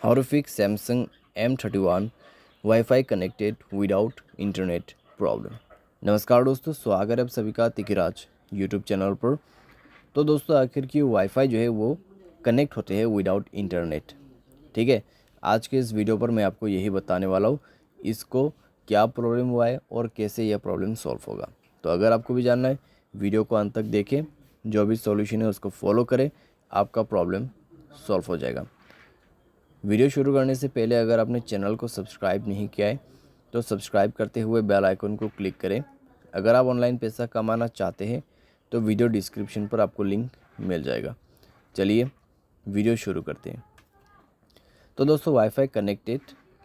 How to fix Samsung M31 wifi connected without internet problem. नमस्कार दोस्तों, स्वागत है आप सभी का तिकिराज यूट्यूब चैनल पर। तो दोस्तों, आखिर की वाईफाई जो है वो कनेक्ट होते हैं विदाउट इंटरनेट। ठीक है, आज के इस वीडियो पर मैं आपको यही बताने वाला हूँ इसको क्या प्रॉब्लम हुआ है और कैसे यह प्रॉब्लम सॉल्व होगा। तो अगर आपको भी जानना है, वीडियो को अंत तक देखें, जो भी सॉल्यूशन है उसको फॉलो करें, आपका प्रॉब्लम सॉल्व हो जाएगा। वीडियो शुरू करने से पहले अगर आपने चैनल को सब्सक्राइब नहीं किया है तो सब्सक्राइब करते हुए बेल आइकन को क्लिक करें। अगर आप ऑनलाइन पैसा कमाना चाहते हैं तो वीडियो डिस्क्रिप्शन पर आपको लिंक मिल जाएगा। चलिए वीडियो शुरू करते हैं। तो दोस्तों, वाईफाई कनेक्टेड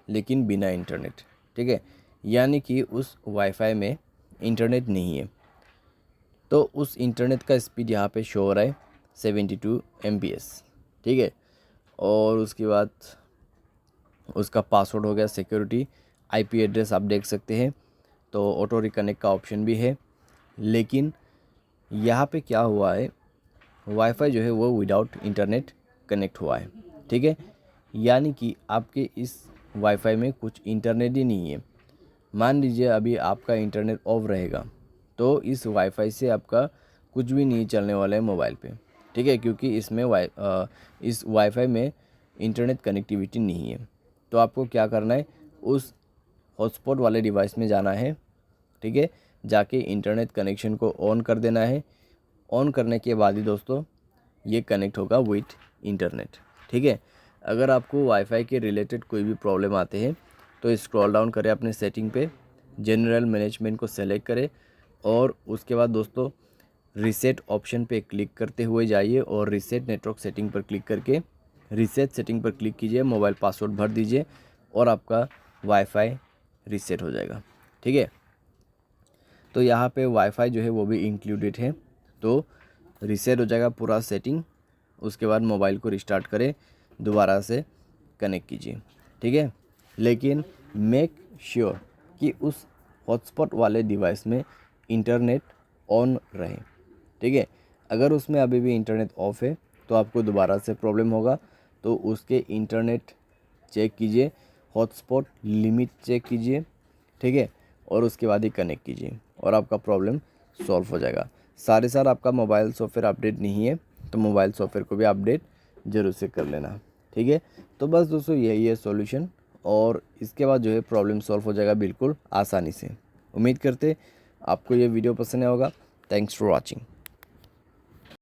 लेकिन बिना इंटरनेट। ठीक है, यानी कि उस वाईफाई में इंटरनेट नहीं है। तो उस इंटरनेट का स्पीड यहाँ पे शो हो रहा है 72 MBs। ठीक है, और उसके बाद उसका पासवर्ड हो गया सिक्योरिटी। आईपी एड्रेस आप देख सकते हैं, तो ऑटो रिकनेक्ट का ऑप्शन भी है। लेकिन यहाँ पे क्या हुआ है, वाईफाई जो है वो विदाउट इंटरनेट कनेक्ट हुआ है। ठीक है, यानी कि आपके इस वाईफाई में कुछ इंटरनेट ही नहीं है। मान लीजिए अभी आपका इंटरनेट ऑफ रहेगा तो इस वाईफाई से आपका कुछ भी नहीं चलने वाला है मोबाइल पे। ठीक है, क्योंकि इसमें इस वाईफाई में इंटरनेट कनेक्टिविटी नहीं है। तो आपको क्या करना है, उस हॉटस्पॉट वाले डिवाइस में जाना है। ठीक है, जाके इंटरनेट कनेक्शन को ऑन कर देना है। ऑन करने के बाद ही दोस्तों ये कनेक्ट होगा विथ इंटरनेट। ठीक है, अगर आपको वाईफाई के रिलेटेड कोई भी प्रॉब्लम आते हैं तो स्क्रॉल डाउन करें अपने सेटिंग पे, जनरल मैनेजमेंट को सेलेक्ट करें और उसके बाद दोस्तों रीसेट ऑप्शन पे क्लिक करते हुए जाइए और रीसेट नेटवर्क सेटिंग पर क्लिक करके रीसेट सेटिंग पर क्लिक कीजिए, मोबाइल पासवर्ड भर दीजिए और आपका वाईफाई रीसेट हो जाएगा। ठीक है, तो यहाँ पे वाईफाई जो है वो भी इंक्लूडेड है, तो रीसेट हो जाएगा पूरा सेटिंग। उसके बाद मोबाइल को रिस्टार्ट करें, दोबारा से कनेक्ट कीजिए। ठीक है, लेकिन मेक श्योर कि उस हॉटस्पॉट वाले डिवाइस में इंटरनेट ऑन रहे। ठीक है, अगर उसमें अभी भी इंटरनेट ऑफ है तो आपको दोबारा से प्रॉब्लम होगा। तो उसके इंटरनेट चेक कीजिए, हॉटस्पॉट लिमिट चेक कीजिए। ठीक है, और उसके बाद ही कनेक्ट कीजिए और आपका प्रॉब्लम सॉल्व हो जाएगा। सारे साथ आपका मोबाइल सॉफ्टवेयर अपडेट नहीं है तो मोबाइल सॉफ्टवेयर को भी अपडेट ज़रूर से कर लेना। ठीक है, तो बस दोस्तों यही है सॉल्यूशन और इसके बाद जो है प्रॉब्लम सॉल्व हो जाएगा बिल्कुल आसानी से। उम्मीद करते आपको ये वीडियो पसंद आया होगा। Thanks for watching.